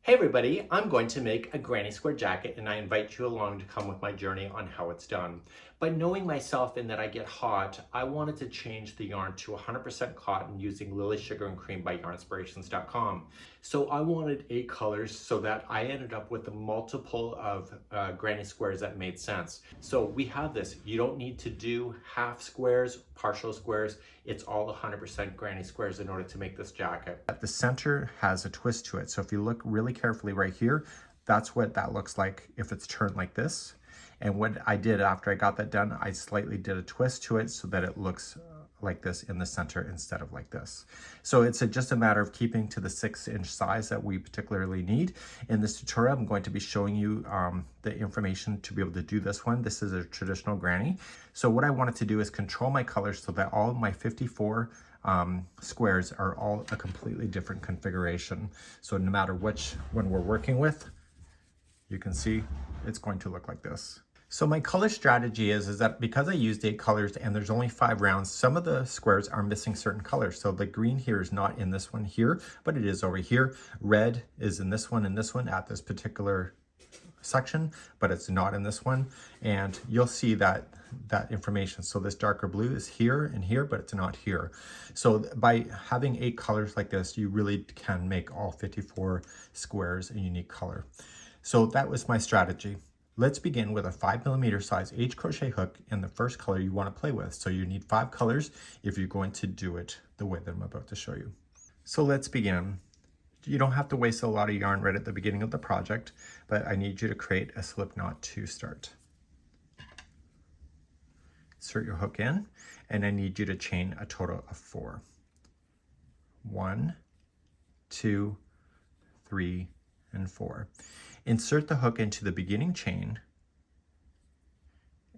Hey everybody, I'm going to make a granny square jacket and I invite you along to come with my journey on how it's done. But knowing myself in that I get hot, I wanted to change the yarn to 100% cotton using Lily Sugar and Cream by yarnspirations.com. So I wanted 8 colors so that I ended up with a multiple of granny squares that made sense. So we have this. You don't need to do half squares, partial squares. It's all 100% granny squares in order to make this jacket. At the center has a twist to it. So if you look really carefully right here, that's what that looks like if it's turned like this. And what I did after I got that done, I slightly did a twist to it so that it looks like this in the center instead of like this. So it's just a matter of keeping to the 6-inch size that we particularly need. In this tutorial, I'm going to be showing you the information to be able to do this one. This is a traditional granny. So what I wanted to do is control my colors so that all my 54 squares are all a completely different configuration. So no matter which one we're working with, you can see it's going to look like this. So my color strategy is that because I used 8 colors and there's only 5 rounds, some of the squares are missing certain colors. So the green here is not in this one here, but it is over here. Red is in this one and this one at this particular section, but it's not in this one. And you'll see that information. So this darker blue is here and here, but it's not here. So by having 8 colors like this, you really can make all 54 squares a unique color. So that was my strategy. Let's begin with a 5mm size H crochet hook in the first color you want to play with. So you need 5 colors if you're going to do it the way that I'm about to show you. So let's begin. You don't have to waste a lot of yarn right at the beginning of the project, but I need you to create a slip knot to start. Insert your hook in, and I need you to chain a total of 4. 1, 2, 3, and 4. Insert the hook into the beginning chain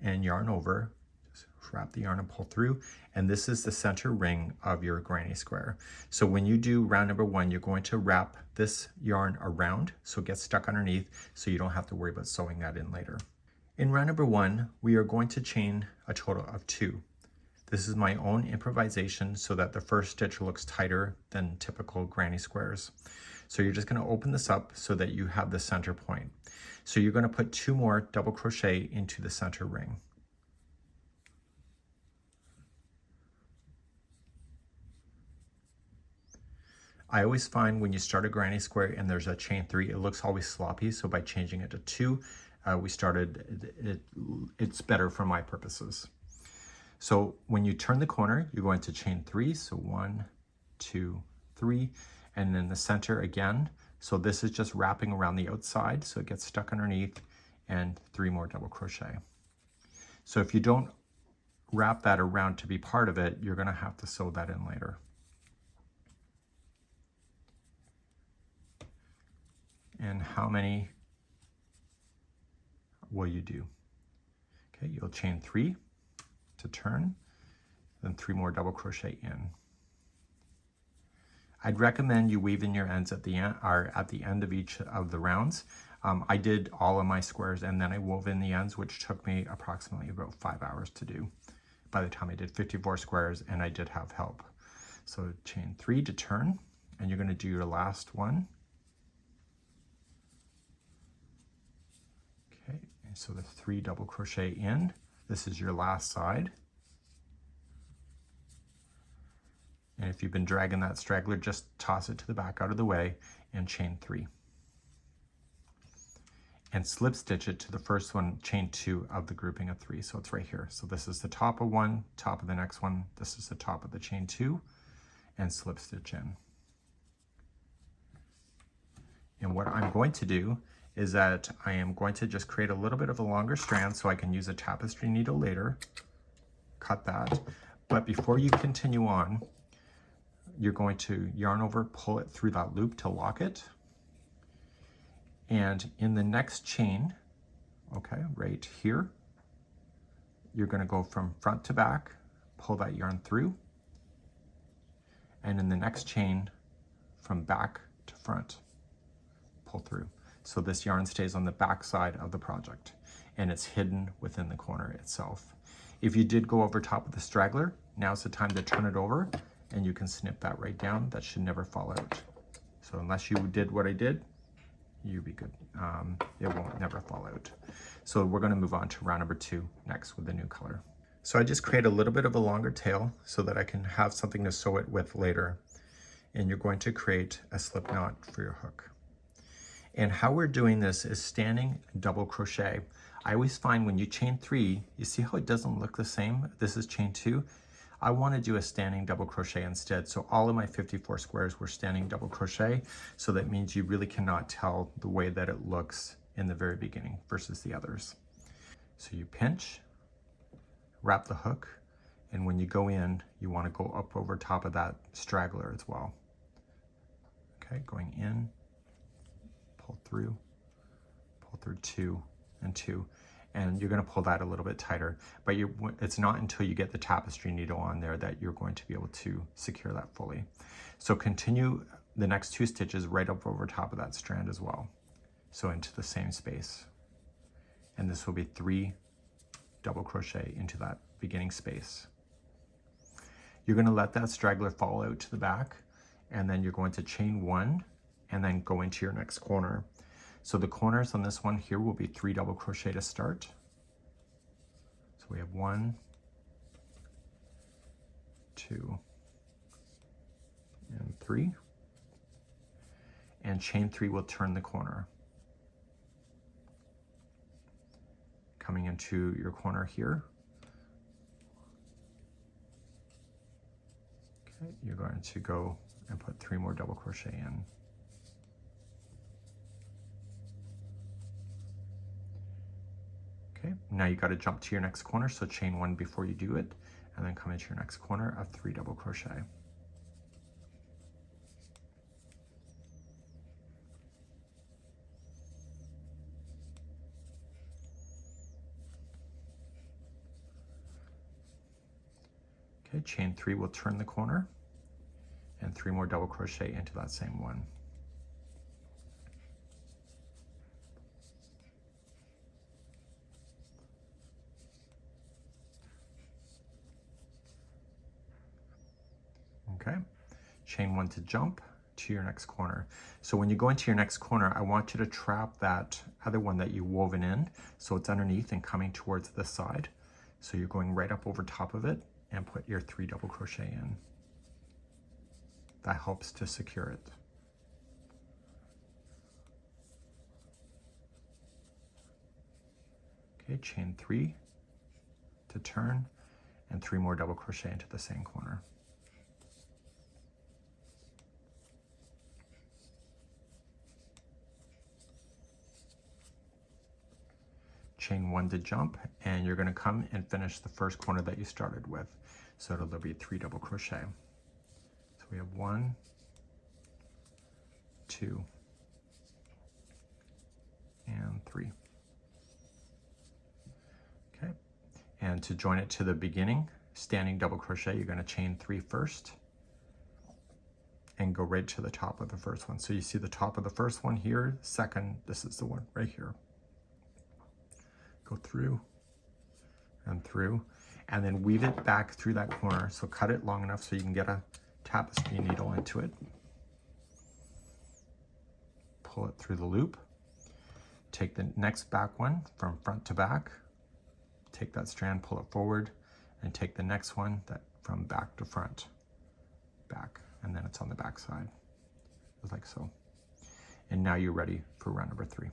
and yarn over. Just wrap the yarn and pull through, and this is the center ring of your granny square. So when you do round number 1, you're going to wrap this yarn around so it gets stuck underneath, so you don't have to worry about sewing that in later. In round number 1, we are going to chain a total of 2. This is my own improvisation so that the first stitch looks tighter than typical granny squares. So you're just going to open this up so that you have the center point. So you're going to put 2 more double crochet into the center ring. I always find when you start a granny square and there's a chain 3, it looks always sloppy. So by changing it to 2, it's better for my purposes. So when you turn the corner, you're going to chain 3. So 1, 2, 3. And then the center again. So this is just wrapping around the outside so it gets stuck underneath, and 3 more double crochet. So if you don't wrap that around to be part of it, you're going to have to sew that in later. And how many will you do? Okay, you'll chain 3 to turn, then 3 more double crochet in. I'd recommend you weave in your ends at the end, or at the end of each of the rounds. I did all of my squares and then I wove in the ends, which took me approximately about 5 hours to do by the time I did 54 squares, and I did have help. So chain 3 to turn, and you're going to do your last one. Okay, and so the 3 double crochet in. This is your last side. And if you've been dragging that straggler, just toss it to the back out of the way and chain 3. And slip stitch it to the first one, chain 2 of the grouping of 3. So it's right here. So this is the top of one, top of the next one. This is the top of the chain 2, and slip stitch in. And what I'm going to do is that I am going to just create a little bit of a longer strand so I can use a tapestry needle later. Cut that. But before you continue on, you're going to yarn over, pull it through that loop to lock it. And in the next chain, okay, right here, you're going to go from front to back, pull that yarn through. And in the next chain, from back to front, pull through. So this yarn stays on the back side of the project and it's hidden within the corner itself. If you did go over top of the straggler, now's the time to turn it over, and you can snip that right down. That should never fall out. So unless you did what I did, you'll be good. It won't never fall out. So we're gonna move on to round number 2 next with the new color. So I just create a little bit of a longer tail so that I can have something to sew it with later. And you're going to create a slip knot for your hook. And how we're doing this is standing double crochet. I always find when you chain 3, you see how it doesn't look the same? This is chain 2. I want to do a standing double crochet instead. So all of my 54 squares were standing double crochet. So that means you really cannot tell the way that it looks in the very beginning versus the others. So you pinch, wrap the hook, and when you go in, you want to go up over top of that straggler as well. Okay, going in, pull through 2 and 2. And you're going to pull that a little bit tighter, but it's not until you get the tapestry needle on there that you're going to be able to secure that fully. So continue the next 2 stitches right up over top of that strand as well. So into the same space. And this will be 3 double crochet into that beginning space. You're going to let that straggler fall out to the back, and then you're going to chain 1 and then go into your next corner. So the corners on this one here will be 3 double crochet to start. So we have 1, 2, and 3. And chain 3 will turn the corner. Coming into your corner here. Okay, you're going to go and put 3 more double crochet in. Okay, now you got to jump to your next corner, so chain 1 before you do it, and then come into your next corner of 3 double crochet. Okay, chain 3 will turn the corner, and 3 more double crochet into that same one. Okay, chain 1 to jump to your next corner. So when you go into your next corner, I want you to trap that other one that you woven in, so it's underneath and coming towards this side. So you're going right up over top of it and put your 3 double crochet in. That helps to secure it. Okay, chain 3 to turn, and 3 more double crochet into the same corner. Chain 1 to jump, and you're going to come and finish the first corner that you started with. So it'll be 3 double crochet. So we have 1, 2, and 3. Okay, and to join it to the beginning, standing double crochet, you're going to chain 3 first and go right to the top of the first one. So you see the top of the first one here, second, this is the one right here. Go through, and then weave it back through that corner. So cut it long enough so you can get a tapestry needle into it. Pull it through the loop. Take the next back one from front to back. Take that strand, pull it forward, and take the next one that from back to front, back, and then it's on the back side, just like so. And now you're ready for round number 3.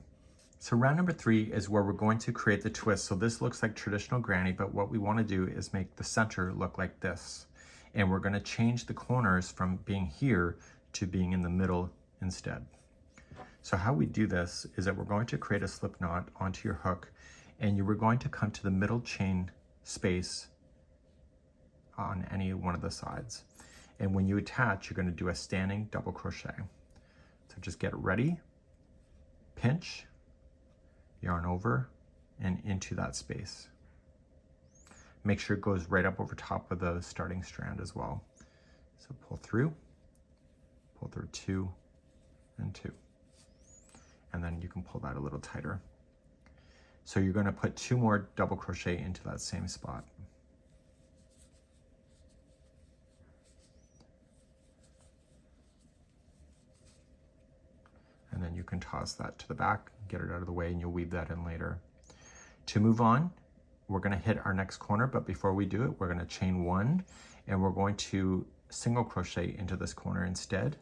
So round number 3 is where we're going to create the twist. So this looks like traditional granny, but what we want to do is make the center look like this. And we're going to change the corners from being here to being in the middle instead. So how we do this is that we're going to create a slip knot onto your hook, and you were going to come to the middle chain space on any one of the sides. And when you attach, you're going to do a standing double crochet. So just get ready, pinch, yarn over and into that space. Make sure it goes right up over top of the starting strand as well. So pull through 2 and 2. And then you can pull that a little tighter. So you're going to put 2 more double crochet into that same spot. And then you can toss that to the back, get it out of the way, and you'll weave that in later. To move on, we're going to hit our next corner, but before we do it, we're going to chain 1, and we're going to single crochet into this corner instead.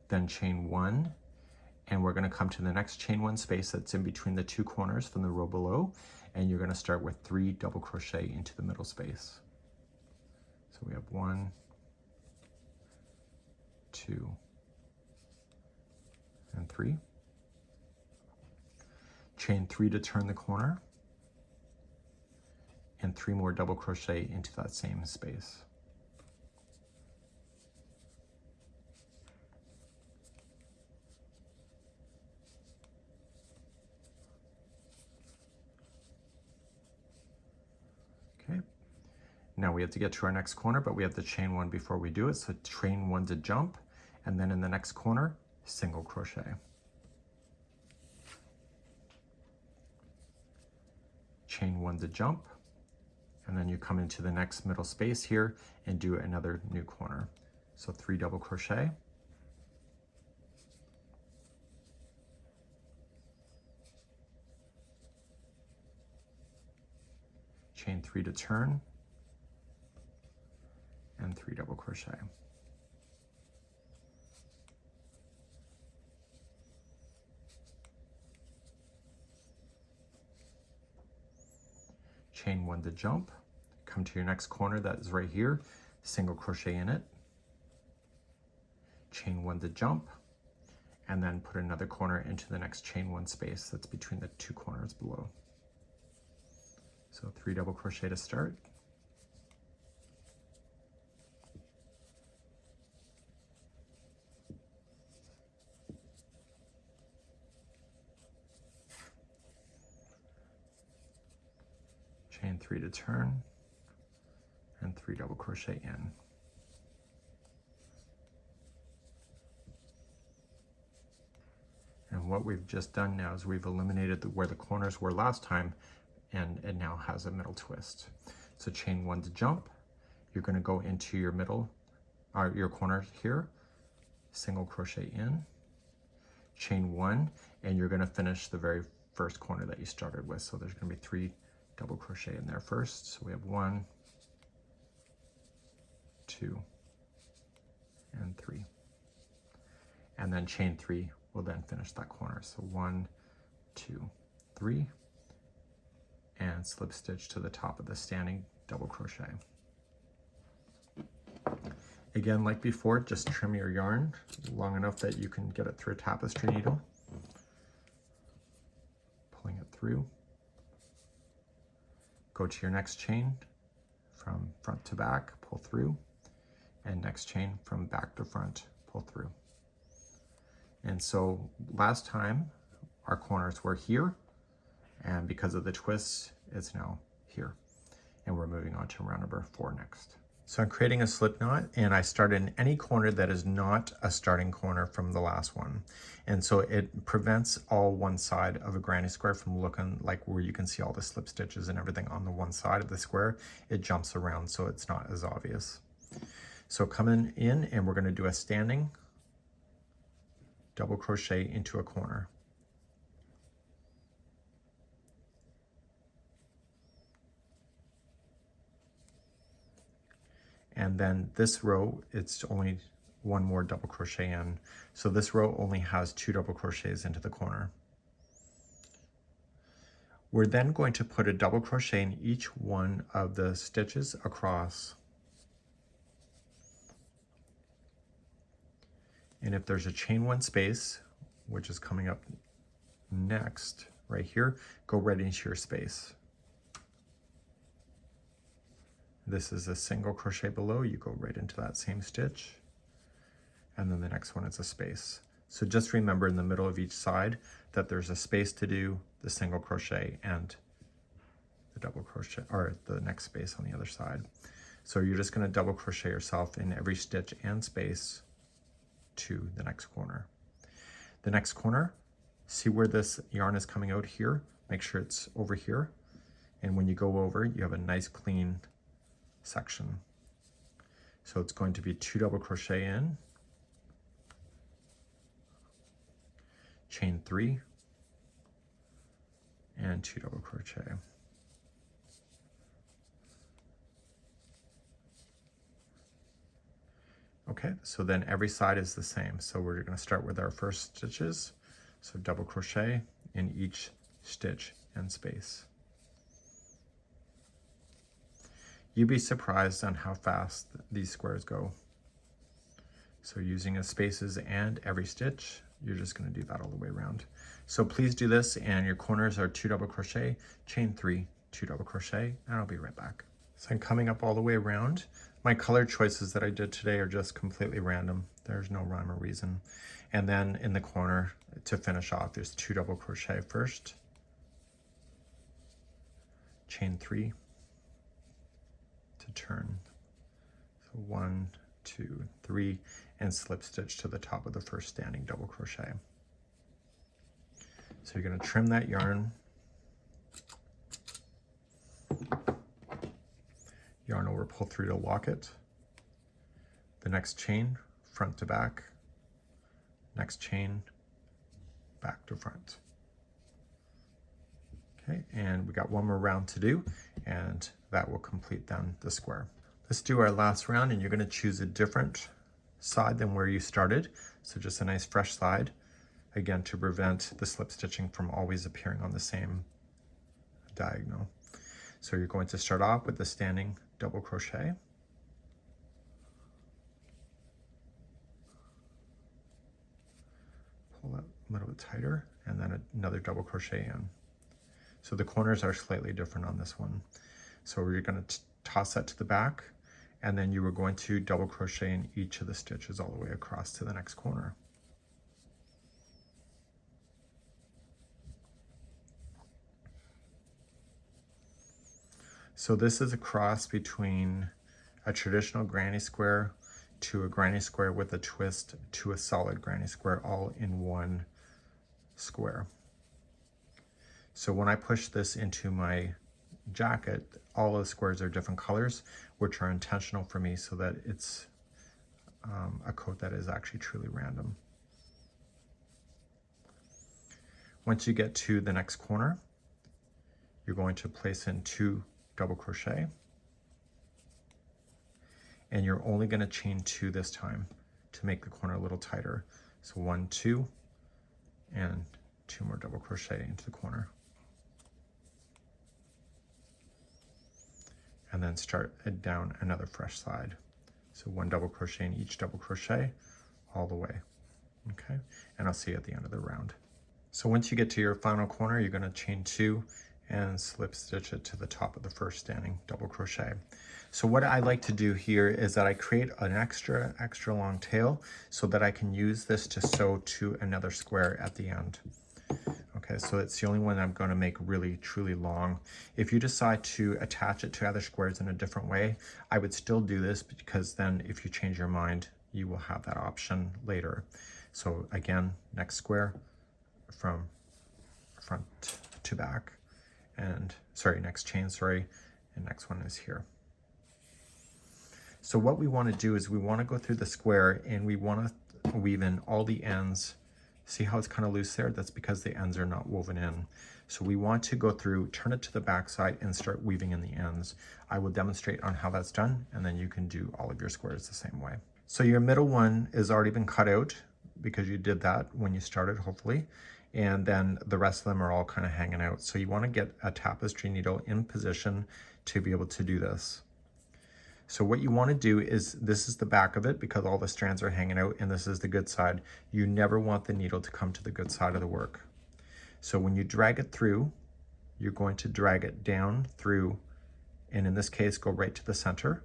Then chain 1, and we're going to come to the next chain 1 space that's in between the 2 corners from the row below, and you're going to start with 3 double crochet into the middle space. So we have 1, 2, and 3. Chain 3 to turn the corner, and 3 more double crochet into that same space. Okay, now we have to get to our next corner, but we have to chain 1 before we do it. So chain 1 to jump, and then in the next corner, single crochet. Chain 1 to jump, and then you come into the next middle space here and do another new corner. So 3 double crochet, chain 3 to turn, and 3 double crochet. Chain 1 to jump, come to your next corner that is right here, single crochet in it, chain 1 to jump, and then put another corner into the next chain 1 space that's between the 2 corners below. So 3 double crochet to start. Chain 3 to turn, and 3 double crochet in. And what we've just done now is we've eliminated where the corners were last time, and it now has a middle twist. So chain 1 to jump, you're going to go into your middle, your corner here, single crochet in, chain 1, and you're going to finish the very first corner that you started with. So there's going to be 3 double crochet in there first. So we have 1, 2, and 3. And then chain 3 will then finish that corner. So 1, 2, 3, and slip stitch to the top of the standing double crochet. Again, like before, just trim your yarn long enough that you can get it through a tapestry needle. Pulling it through. Go to your next chain from front to back, pull through, and next chain from back to front, pull through. And so last time our corners were here, and because of the twists, it's now here. And we're moving on to round number 4 next. So I'm creating a slip knot, and I start in any corner that is not a starting corner from the last one. And so it prevents all one side of a granny square from looking like where you can see all the slip stitches and everything on the one side of the square. It jumps around, so it's not as obvious. So coming in, and we're going to do a standing double crochet into a corner. And then this row, it's only 1 more double crochet in. So this row only has 2 double crochets into the corner. We're then going to put a double crochet in each one of the stitches across. And if there's a chain 1 space, which is coming up next right here, go right into your space. This is a single crochet below, you go right into that same stitch, and then the next one is a space. So just remember in the middle of each side that there's a space to do the single crochet and the double crochet, or the next space on the other side. So you're just going to double crochet yourself in every stitch and space to the next corner. The next corner, see where this yarn is coming out here, make sure it's over here, and when you go over, you have a nice clean section. So it's going to be 2 double crochet in, chain 3, and 2 double crochet. Okay, so then every side is the same. So we're going to start with our first stitches. So double crochet in each stitch and space. You'd be surprised on how fast these squares go. So using the spaces and every stitch, you're just going to do that all the way around. So please do this, and your corners are 2 double crochet, chain 3, 2 double crochet, and I'll be right back. So I'm coming up all the way around. My color choices that I did today are just completely random. There's no rhyme or reason. And then in the corner to finish off, there's 2 double crochet first, chain 3 to turn. So 1, 2, 3, and slip stitch to the top of the first standing double crochet. So you're going to trim that yarn. Yarn over, pull through to lock it. The next chain, front to back. Next chain, back to front. Okay, and we got one more round to do, and that will complete then the square. Let's do our last round, and you're going to choose a different side than where you started. So just a nice fresh side, again, to prevent the slip stitching from always appearing on the same diagonal. So you're going to start off with the standing double crochet. Pull that a little bit tighter, and then another double crochet in. So the corners are slightly different on this one. So we're going to toss that to the back, and then you were going to double crochet in each of the stitches all the way across to the next corner. So this is a cross between a traditional granny square to a granny square with a twist to a solid granny square, all in one square. So when I push this into my jacket, all of the squares are different colors, which are intentional for me so that it's a coat that is actually truly random. Once you get to the next corner, you're going to place in 2 double crochet, and you're only going to chain 2 this time to make the corner a little tighter. So 1, 2, and 2 more double crochet into the corner. And then start it down another fresh side. So 1 double crochet in each double crochet all the way. Okay, and I'll see you at the end of the round. So once you get to your final corner, you're going to chain 2 and slip stitch it to the top of the first standing double crochet. So what I like to do here is that I create an extra long tail so that I can use this to sew to another square at the end. Okay, so it's the only one I'm going to make really truly long. If you decide to attach it to other squares in a different way, I would still do this, because then if you change your mind, you will have that option later. So again, next square from front to back, and next chain, and next one is here. So what we want to do is we want to go through the square, and we want to weave in all the ends. See how it's kind of loose there? That's because the ends are not woven in. So we want to go through, turn it to the back side, and start weaving in the ends. I will demonstrate on how that's done, and then you can do all of your squares the same way. So your middle one has already been cut out because you did that when you started, hopefully. And then the rest of them are all kind of hanging out. So you want to get a tapestry needle in position to be able to do this. So what you want to do is, this is the back of it because all the strands are hanging out, and this is the good side. You never want the needle to come to the good side of the work. So when you drag it through, you're going to drag it down through, and in this case, go right to the center.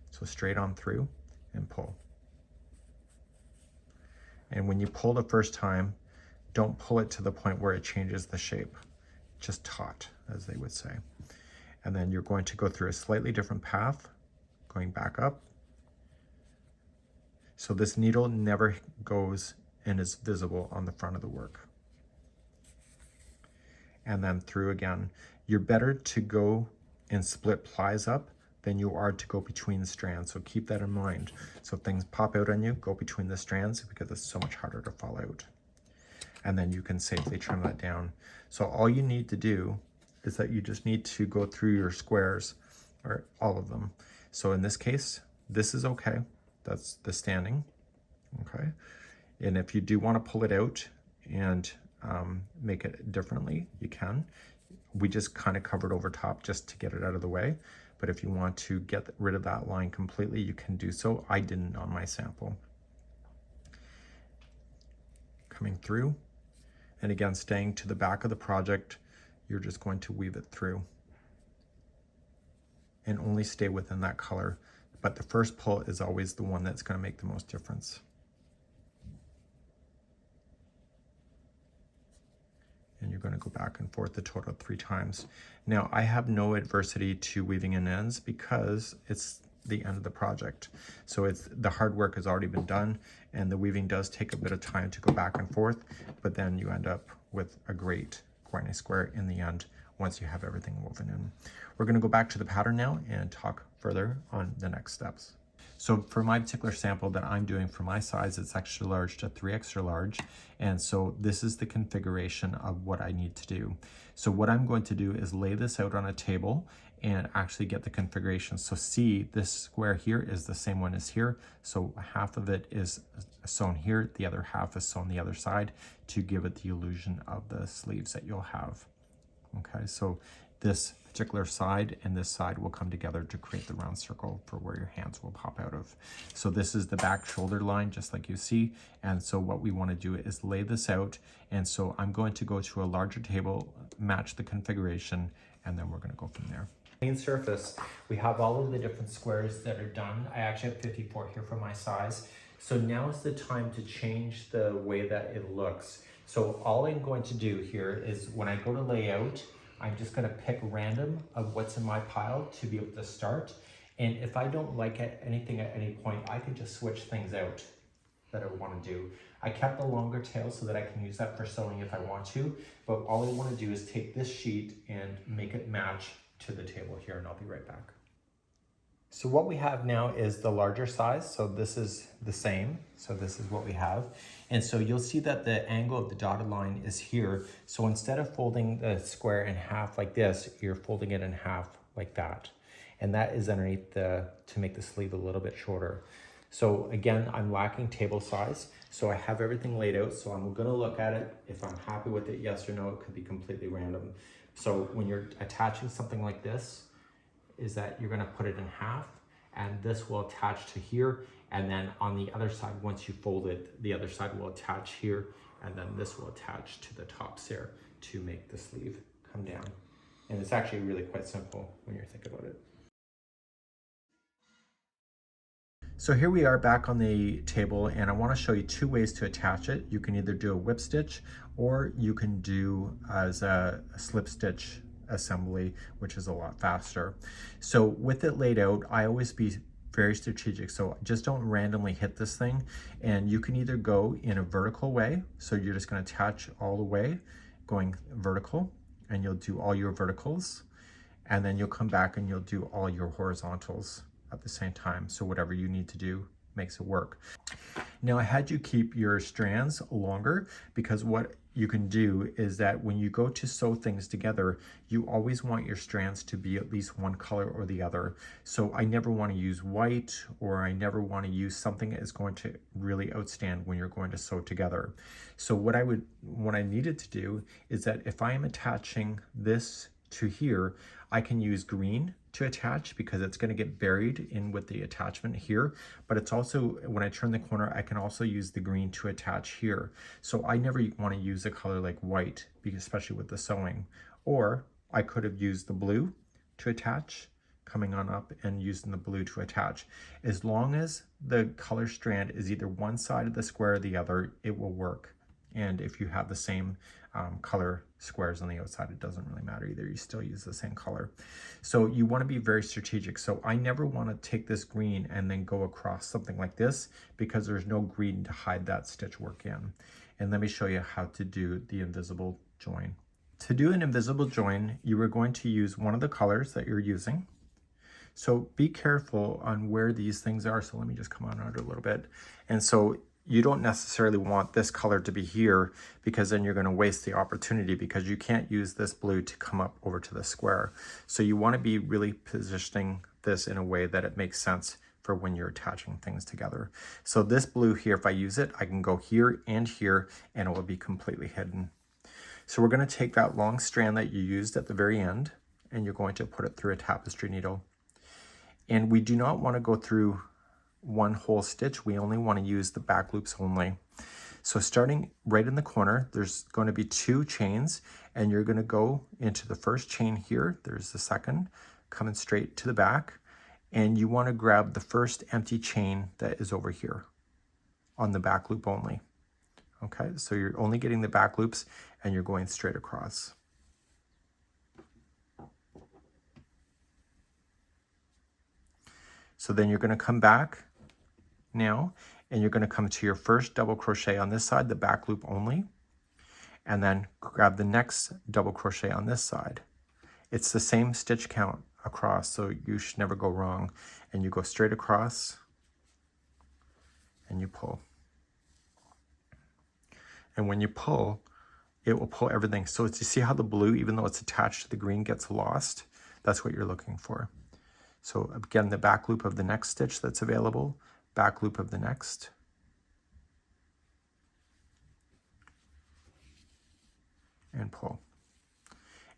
So straight on through and pull. And when you pull the first time, don't pull it to the point where it changes the shape. Just taut, as they would say. And then you're going to go through a slightly different path, going back up. So this needle never goes and is visible on the front of the work. And then through again. You're better to go and split plies up than you are to go between the strands. So keep that in mind. So if things pop out on you, go between the strands because it's so much harder to fall out. and then you can safely trim that down. So all you need to do is that you just need to go through your squares, or all of them. So in this case, this is okay. That's the standing, okay? And if you do want to pull it out and make it differently, you can. We just kind of covered over top just to get it out of the way. But if you want to get rid of that line completely, you can do so. I didn't on my sample. Coming through, and again, staying to the back of the project, you're just going to weave it through and only stay within that color. But the first pull is always the one that's going to make the most difference. And you're going to go back and forth a total of 3 times. Now, I have no adversity to weaving in ends because it's the end of the project. So the hard work has already been done, and the weaving does take a bit of time to go back and forth, but then you end up with a great granny square in the end once you have everything woven in. We're going to go back to the pattern now and talk further on the next steps. So for my particular sample that I'm doing for my size, it's extra large to 3 extra large. And so this is the configuration of what I need to do. So what I'm going to do is lay this out on a table and actually get the configuration. So see, this square here is the same one as here. So half of it is sewn here, the other half is sewn the other side to give it the illusion of the sleeves that you'll have. Okay, so this particular side and this side will come together to create the round circle for where your hands will pop out of. So this is the back shoulder line, just like you see. And so what we want to do is lay this out. And so I'm going to go to a larger table, match the configuration, and then we're going to go from there. Main surface, we have all of the different squares that are done. I actually have 54 here for my size. So now is the time to change the way that it looks. So all I'm going to do here is when I go to layout, I'm just going to pick random of what's in my pile to be able to start. And if I don't like anything at any point, I can just switch things out that I want to do. I kept the longer tail so that I can use that for sewing if I want to, but all I want to do is take this sheet and make it match to the table here, and I'll be right back. So what we have now is the larger size. So this is the same. So this is what we have. And so you'll see that the angle of the dotted line is here. So instead of folding the square in half like this, you're folding it in half like that. And that is underneath to make the sleeve a little bit shorter. So again, I'm lacking table size. So I have everything laid out. So I'm gonna look at it. If I'm happy with it, yes or no, it could be completely random. So when you're attaching something like this, is that you're gonna put it in half, and this will attach to here, and then on the other side, once you fold it, the other side will attach here, and then this will attach to the tops here to make the sleeve come down. And it's actually really quite simple when you think about it. So here we are back on the table, and I want to show you 2 ways to attach it. You can either do a whip stitch, or you can do as a slip stitch assembly, which is a lot faster. So with it laid out, I always be very strategic. So just don't randomly hit this thing, and you can either go in a vertical way. So you're just going to attach all the way going vertical, and you'll do all your verticals, and then you'll come back and you'll do all your horizontals at the same time. So whatever you need to do makes it work. Now I had you keep your strands longer because what you can do is that when you go to sew things together, you always want your strands to be at least one color or the other. So I never want to use white, or I never want to use something that is going to really outstand when you're going to sew together. So what I needed to do is that if I am attaching this to here, I can use green to attach because it's going to get buried in with the attachment here, but it's also, when I turn the corner, I can also use the green to attach here. So I never want to use a color like white, especially with the sewing. Or I could have used the blue to attach, coming on up and using the blue to attach. As long as the color strand is either one side of the square or the other, it will work. And if you have the same color squares on the outside, it doesn't really matter either. You still use the same color. So you want to be very strategic. So I never want to take this green and then go across something like this because there's no green to hide that stitch work in. And let me show you how to do the invisible join. To do an invisible join, you are going to use one of the colors that you're using. So be careful on where these things are. So let me just come on out a little bit. And so you don't necessarily want this color to be here, because then you're going to waste the opportunity, because you can't use this blue to come up over to the square. So you want to be really positioning this in a way that it makes sense for when you're attaching things together. So this blue here, if I use it, I can go here and here and it will be completely hidden. So we're going to take that long strand that you used at the very end and you're going to put it through a tapestry needle. And we do not want to go through one whole stitch. We only want to use the back loops only. So starting right in the corner, there's going to be 2 chains, and you're going to go into the first chain here. There's the second coming straight to the back, and you want to grab the first empty chain that is over here on the back loop only. Okay, so you're only getting the back loops and you're going straight across. So then you're going to come back now, and you're going to come to your first double crochet on this side, the back loop only, and then grab the next double crochet on this side. It's the same stitch count across, so you should never go wrong. And you go straight across and you pull. And when you pull, it will pull everything. So it's, you see how the blue, even though it's attached to the green, gets lost? That's what you're looking for. So again, the back loop of the next stitch that's available, back loop of the next, and pull.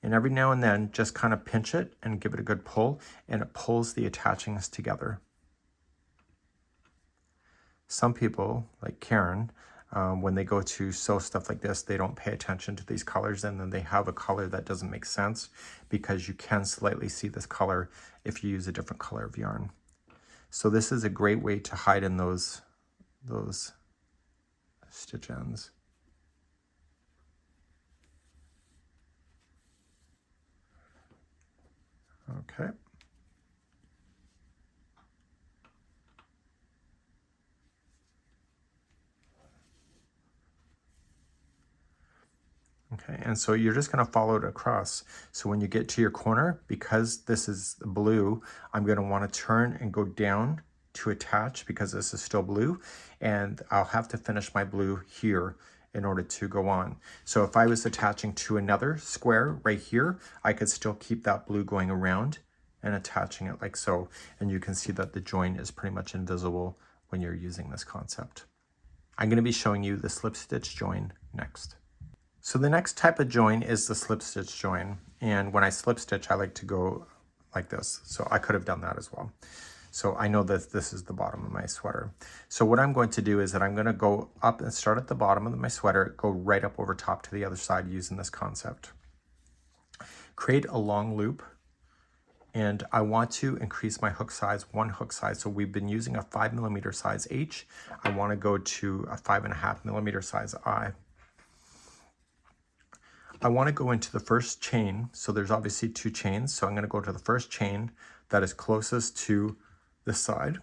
And every now and then, just kind of pinch it and give it a good pull, and it pulls the attachings together. Some people, like Karen, when they go to sew stuff like this, they don't pay attention to these colors, and then they have a color that doesn't make sense, because you can slightly see this color if you use a different color of yarn. So this is a great way to hide in those stitch ends. Okay. Okay, and so you're just going to follow it across. So when you get to your corner, because this is blue, I'm going to want to turn and go down to attach, because this is still blue, and I'll have to finish my blue here in order to go on. So if I was attaching to another square right here, I could still keep that blue going around and attaching it like so. And you can see that the join is pretty much invisible when you're using this concept. I'm going to be showing you the slip stitch join next. So the next type of join is the slip stitch join. And when I slip stitch, I like to go like this. So I could have done that as well. So I know that this is the bottom of my sweater. So what I'm going to do is that I'm going to go up and start at the bottom of my sweater, go right up over top to the other side using this concept. Create a long loop. And I want to increase my hook size, 1 hook size. So we've been using a 5mm size H. I want to go to a 5.5mm size I. I want to go into the first chain. So there's obviously 2 chains. So I'm going to go to the first chain that is closest to this side.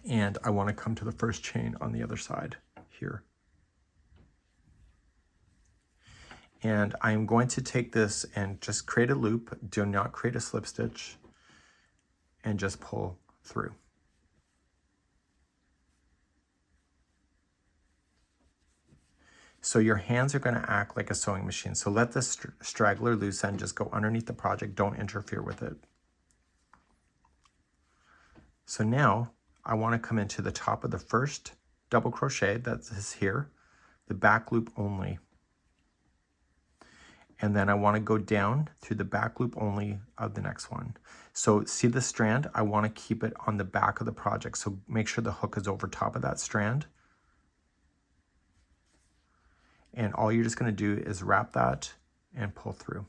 And I want to come to the first chain on the other side here. And I'm going to take this and just create a loop. Do not create a slip stitch, and just pull through. So your hands are going to act like a sewing machine. So let this straggler loose end just go underneath the project. Don't interfere with it. So now I want to come into the top of the first double crochet that is here, the back loop only. And then I want to go down through the back loop only of the next one. So see the strand? I want to keep it on the back of the project. So make sure the hook is over top of that strand. And all you're just going to do is wrap that and pull through.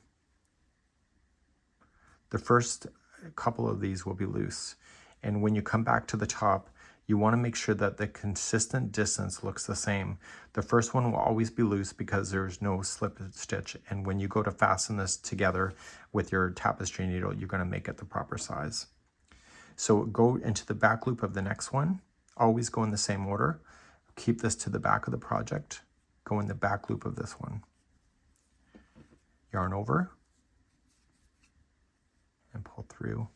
The first couple of these will be loose. And when you come back to the top, you want to make sure that the consistent distance looks the same. The first one will always be loose because there's no slip stitch. And when you go to fasten this together with your tapestry needle, you're going to make it the proper size. So go into the back loop of the next one. Always go in the same order. Keep this to the back of the project. Go in the back loop of this one. Yarn over and pull through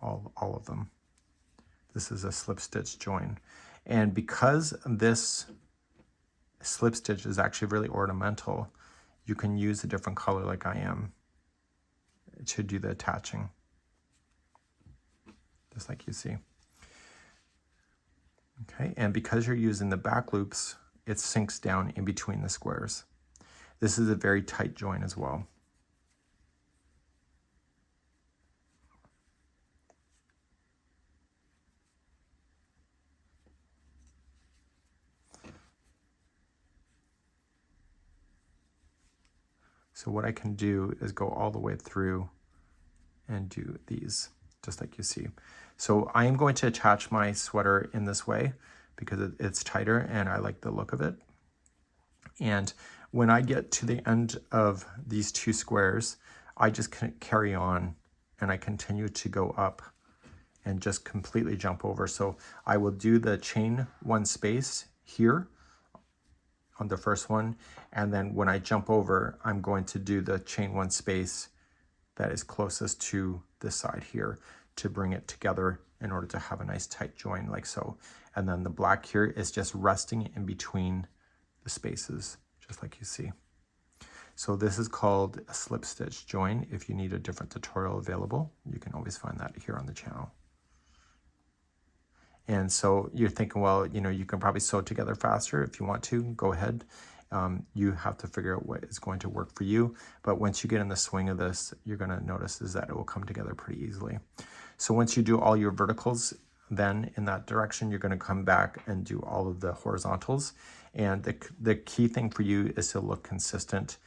all of them. This is a slip stitch join. And because this slip stitch is actually really ornamental, you can use a different color like I am to do the attaching, just like you see. Okay, and because you're using the back loops, it sinks down in between the squares. This is a very tight join as well. So what I can do is go all the way through and do these, just like you see. So I am going to attach my sweater in this way because it's tighter and I like the look of it. And when I get to the end of these two squares, I just carry on and I continue to go up and just completely jump over. So I will do the chain one space here on the first one, and then when I jump over, I'm going to do the chain one space that is closest to this side here to bring it together in order to have a nice tight join like so. And then the black here is just resting in between the spaces, just like you see. So this is called a slip stitch join. If you need a different tutorial available, you can always find that here on the channel. And so you're thinking, well, you know, you can probably sew it together faster. If you want to, go ahead. You have to figure out what is going to work for you. But once you get in the swing of this, you're going to notice is that it will come together pretty easily. So once you do all your verticals, then in that direction, you're going to come back and do all of the horizontals. And the key thing for you is to look consistent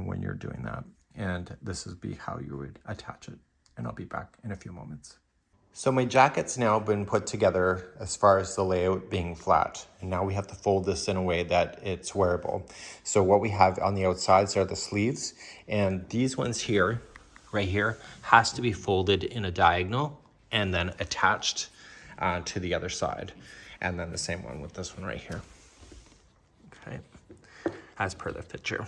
when you're doing that. And this is how you would attach it. And I'll be back in a few moments. So my jacket's now been put together as far as the layout being flat. And now we have to fold this in a way that it's wearable. So what we have on the outsides are the sleeves. And these ones here, right here, has to be folded in a diagonal and then attached to the other side. And then the same one with this one right here. Okay, as per the picture.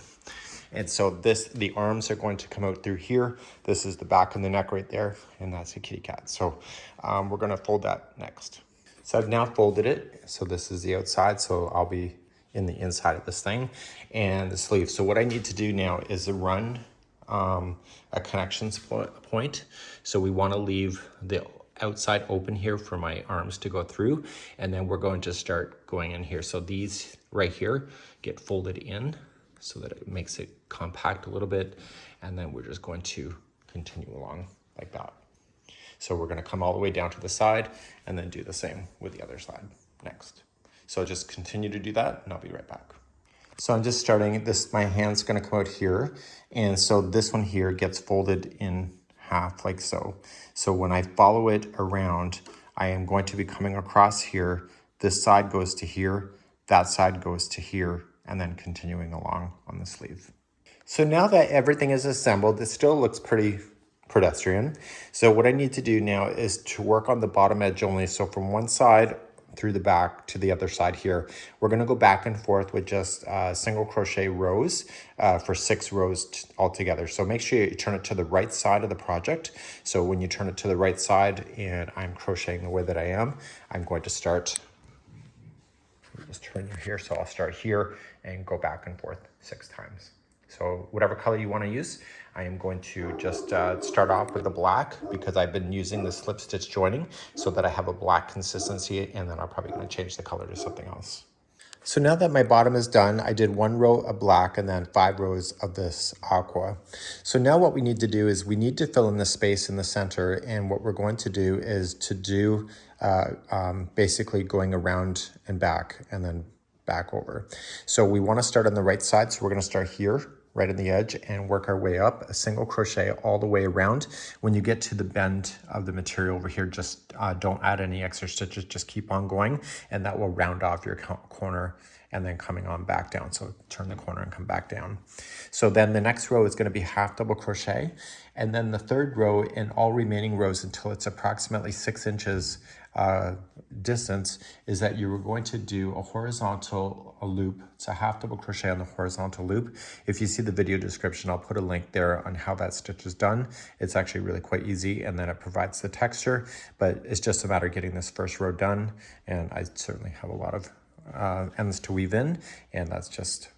And so the arms are going to come out through here. This is the back of the neck right there, and that's a kitty cat. So we're gonna fold that next. So I've now folded it. So this is the outside, so I'll be in the inside of this thing, and the sleeve. So what I need to do now is run a connections point. So we wanna leave the outside open here for my arms to go through, and then we're going to start going in here. So these right here get folded in so that it makes it compact a little bit, and then we're just going to continue along like that. So we're going to come all the way down to the side and then do the same with the other side next. So just continue to do that and I'll be right back. So I'm just starting this, my hand's going to come out here, and so this one here gets folded in half like so. So when I follow it around, I am going to be coming across here. This side goes to here, that side goes to here, and then continuing along on the sleeve. So now that everything is assembled, it still looks pretty pedestrian. So what I need to do now is to work on the bottom edge only. So from one side through the back to the other side here, we're gonna go back and forth with just single crochet rows for 6 rows altogether. So make sure you turn it to the right side of the project. So when you turn it to the right side and I'm crocheting the way that I am, I'm going to start, just turn here. So I'll start here and go back and forth 6 times. So whatever color you want to use, I am going to just start off with the black because I've been using the slip stitch joining so that I have a black consistency, and then I'm probably going to change the color to something else. So now that my bottom is done, I did 1 row of black and then 5 rows of this aqua. So now what we need to do is we need to fill in the space in the center, and what we're going to do is to do basically going around and back and then back over. So we want to start on the right side, so we're going to start here right on the edge and work our way up, a single crochet all the way around. When you get to the bend of the material over here, just don't add any extra stitches, just keep on going, and that will round off your corner and then coming on back down. So turn the corner and come back down. So then the next row is going to be half double crochet, and then the third row in all remaining rows until it's approximately 6 inches distance is that you were going to do a horizontal loop. It's a half double crochet on the horizontal loop. If you see the video description, I'll put a link there on how that stitch is done. It's actually really quite easy, and then it provides the texture, but it's just a matter of getting this first row done. And I certainly have a lot of ends to weave in, and that's just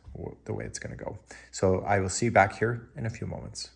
the way it's going to go. So I will see you back here in a few moments.